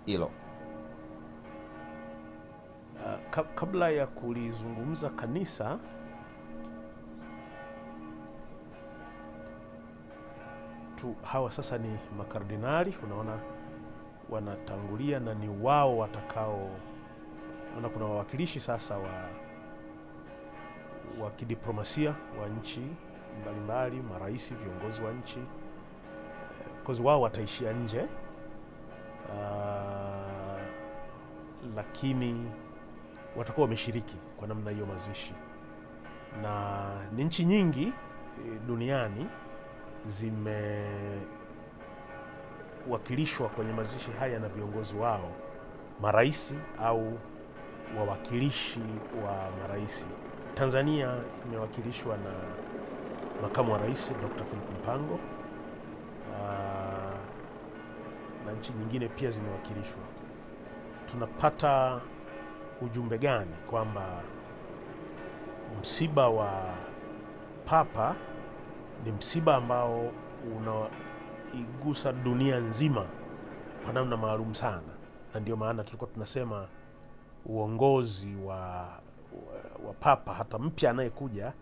hilo? Kabla ya kulizungumza kanisa, hawa sasa ni makardinali, unaona wanatangulia na ni wao watakao, unaona kuna wawakilishi sasa wa kidiplomasia wa nchi mbalimbali, marais, viongozi wa nchi. Of course wao wataishia nje, lakini watakuwa wameshiriki kwa namna hiyo mazishi. Na ni nchi nyingi duniani zimewakilishwa kwenye mazishi haya na viongozi wao, marais au wawakilishi wa marais. Tanzania imewakilishwa na makamu wa rais Dr. Philip Mpango, na nchi nyingine pia zimewakilishwa. Tunapata ujumbe gani? Kwamba msiba wa Papa ni msiba ambao unaigusa dunia nzima kwa namna maalum sana, na ndio maana tulikuwa tunasema uongozi wa Papa hata mpya anayekuja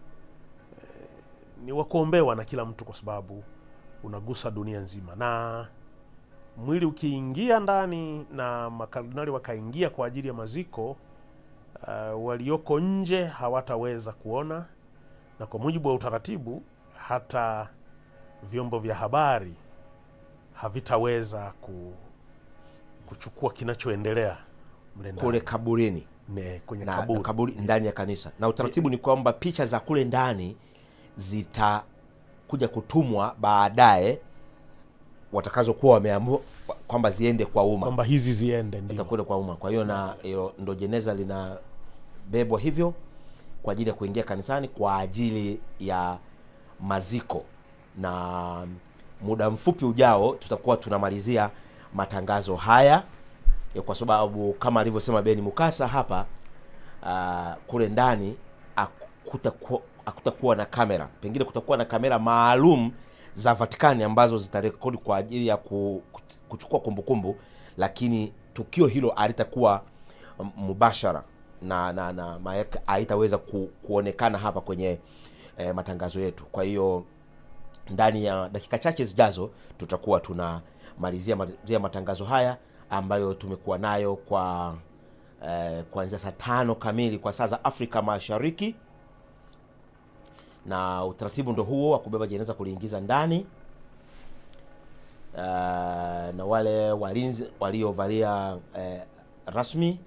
ni wa kuombewa na kila mtu, kwa sababu unagusa dunia nzima. Na mwili ukiingia ndani na makardinali wakaingia kwa ajili ya maziko, walioko nje hawataweza kuona, na kwa mujibu wa utaratibu hata vyombo vya habari havitaweza kuchukua kinachoendelea kule kaburini, kwenye kaburi ndani ya kanisa. Na utaratibu ni kwamba picha za kule ndani zitakuja kutumwa baadaye, watakazokuwa wameamua kwamba ziende kwa umma, kwamba hizi ziende ndio itakwenda kwa umma. Kwa hiyo na ndio jeneza linabebwa hivyo kwa ajili ya kuingia kanisani kwa ajili ya maziko. Na muda mfupi ujao tutakuwa tunamalizia matangazo haya, kwa sababu kama alivyosema Beni Mukasa hapa, kule ndani hakutakuwa na kamera. Pengine kutakuwa na kamera maalum za Vatikani ambazo zitarekodi kwa ajili ya kuchukua kumbukumbu, lakini tukio hilo halitakuwa mubashara na haitaweza kuonekana hapa kwenye matangazo yetu. Kwa hiyo ndani ya dakika chache zijazo tutakuwa tunamalizia matangazo haya ambayo tumekuwa nayo kwa kuanzia saa 5 kamili kwa saa za Afrika Mashariki, na utaratibu ndio huo wa kubeba jeneza kuliingiza ndani, na wale walinzi waliovalia rasmi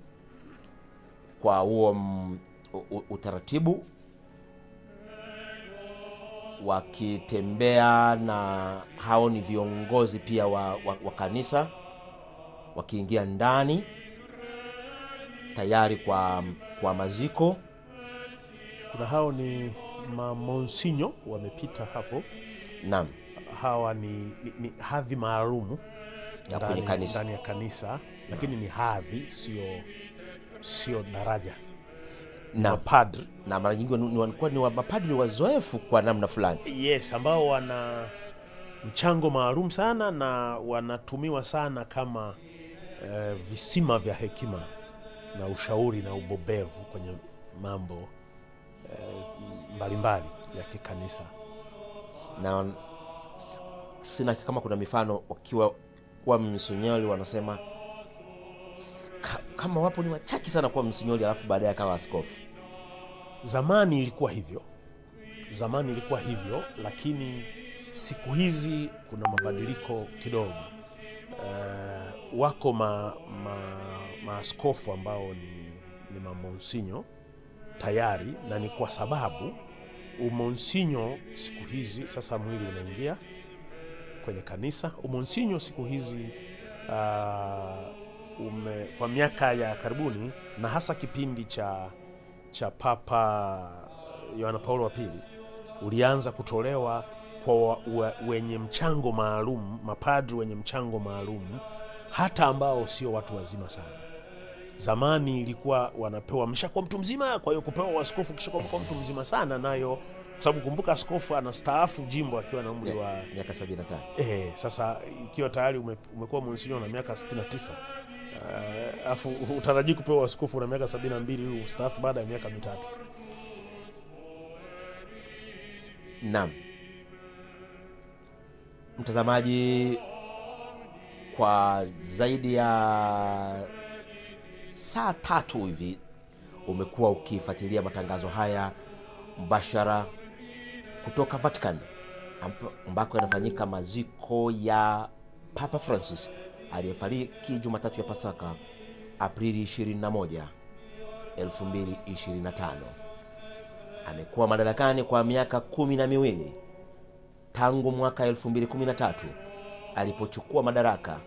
kwa huo utaratibu wakitembea, na hao ni viongozi pia wa kanisa wakiingia ndani tayari kwa maziko. Kuna hao ni mamonsinyo wamepita hapo. Naam, hawa ni hadhi maalumu ndani ya kanisa, lakini ni hadhi, sio daraja. Mapadri, na mara nyingi ni mapadri wazoefu kwa namna fulani. Yes, ambao wana mchango maalum sana na wanatumiwa sana kama visima vya hekima na ushauri na ubobevu kwenye mambo mbalimbali ya kikanisa. Na sina kama kuna mifano wakiwa kwa msinyoli wanasema kama wapo ni wachache sana kwa msinyoli alafu baadaye akawa askofu. Zamani ilikuwa hivyo, lakini siku hizi kuna mabadiliko kidogo. Wako maaskofu ambao ni mamonsinyo tayari, na ni kwa sababu umonsinyo siku hizi sasa mwili unaingia kwenye kanisa. Umonsinyo siku hizi kwa miaka ya karibuni, na hasa kipindi cha Papa Yohana Paulo wa pili, ulianza kutolewa kwa wenye mchango maalum, mapadri wenye mchango maalum, hata ambao sio watu wazima sana. Zamani ilikuwa wanapewa mshakuwa mtu mzima, kwa hiyo kupewa askofu kisha kwa mtu mzima sana, nayo sababu kumbuka askofu anastaafu jimbo akiwa na umri wa miaka 75. Sasa ikiwa tayari umekuwa monsinyo na miaka 69, Afu utaraji kupewa askofu na miaka 72 ili ustaafu baada ya miaka 3. Naam. Mtazamaji, kwa zaidi ya saa 3 hivi umekuwa ukifuatilia matangazo haya mbashara kutoka Vatican, ambako yanafanyika maziko ya Papa Francis aliyefariki Jumatatu ya Pasaka Aprili 21, 2025. Amekuwa madarakani kwa miaka 12 tangu mwaka 2013 alipochukua madaraka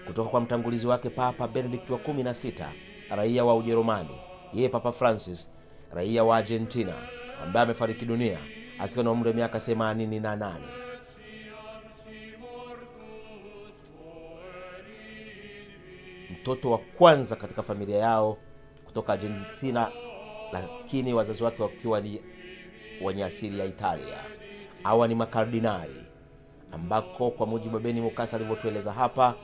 kutoka kwa mtangulizi wake Papa Benedict wa 16, raia wa Ujerumani. Yeye Papa Francis, raia wa Argentina, ambaye amefariki dunia akiwa na umri wa miaka 88. Mtoto wa kwanza katika familia yao kutoka Argentina, lakini wazazi wake wakiwa ni wenye asili ya Italia. Hawa ni makardinali, ambako kwa mujibu wa Beni Mukasa alivyotueleza hapa,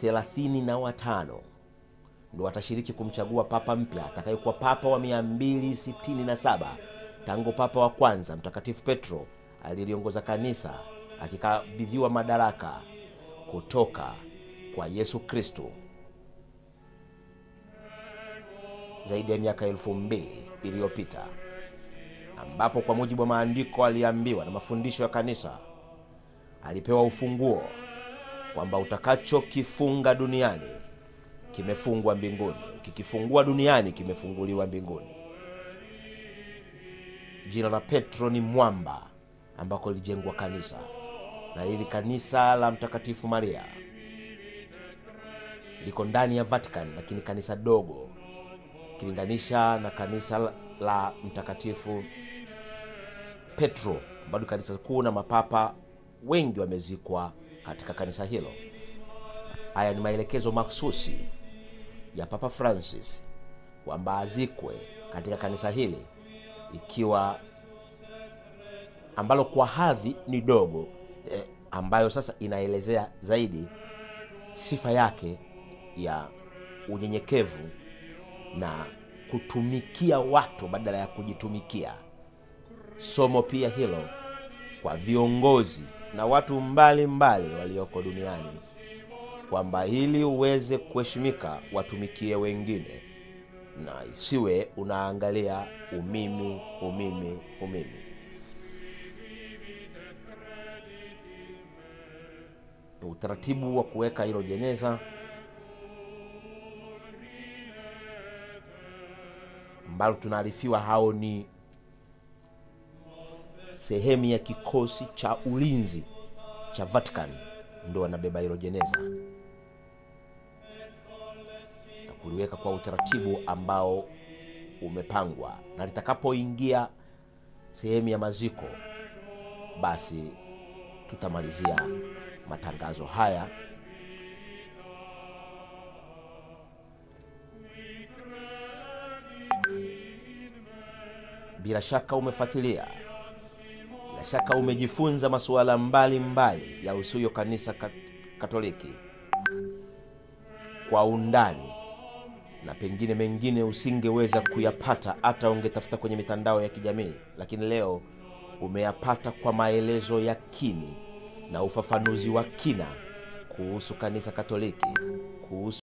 135 ndio watashiriki kumchagua papa mpya atakayekuwa papa wa 267 tangu papa wa kwanza Mtakatifu Petro aliliongoza kanisa akikabidhiwa madaraka kutoka kwa Yesu Kristo zaidi ya miaka 2000 iliyopita, ambapo kwa mujibu wa maandiko aliambiwa na mafundisho ya kanisa, alipewa ufunguo kwamba utakachokifunga duniani kimefungwa mbinguni, ukikifungua duniani kimefunguliwa mbinguni. Jina la Petro ni mwamba ambako lijengwa kanisa, na hili kanisa la Mtakatifu Maria liko ndani ya Vatican, lakini kanisa dogo kilinganisha na kanisa la Mtakatifu Petro, bado kanisa kuu, na mapapa wengi wamezikwa katika kanisa hilo. Haya ni maelekezo mahsusi ya Papa Francis kwamba azikwe katika kanisa hili, ikiwa ambalo kwa hadhi ni dogo, ambayo sasa inaelezea zaidi sifa yake ya unyenyekevu na kutumikia watu badala ya kujitumikia. Somo pia hilo kwa viongozi na watu mbalimbali walioko duniani, kwamba ili uweze kuheshimika watumikie wengine, na isiwe unaangalia umimi. Utaratibu wa kuweka hilo jeneza ambalo tunaarifiwa hao ni sehemu ya kikosi cha ulinzi cha Vatican, ndio wanabeba hilo jeneza na kuliweka kwa utaratibu ambao umepangwa, na litakapoingia sehemu ya maziko, basi tutamalizia matangazo haya. Bila shaka umefuatilia, bila shaka umejifunza masuala mbalimbali ya usuyo kanisa Katoliki kwa undani, na pengine mengine usingeweza kuyapata hata ungetafuta kwenye mitandao ya kijamii, lakini leo umeyapata kwa maelezo ya kini na ufafanuzi wa kina kuhusu kanisa Katoliki, kuhusu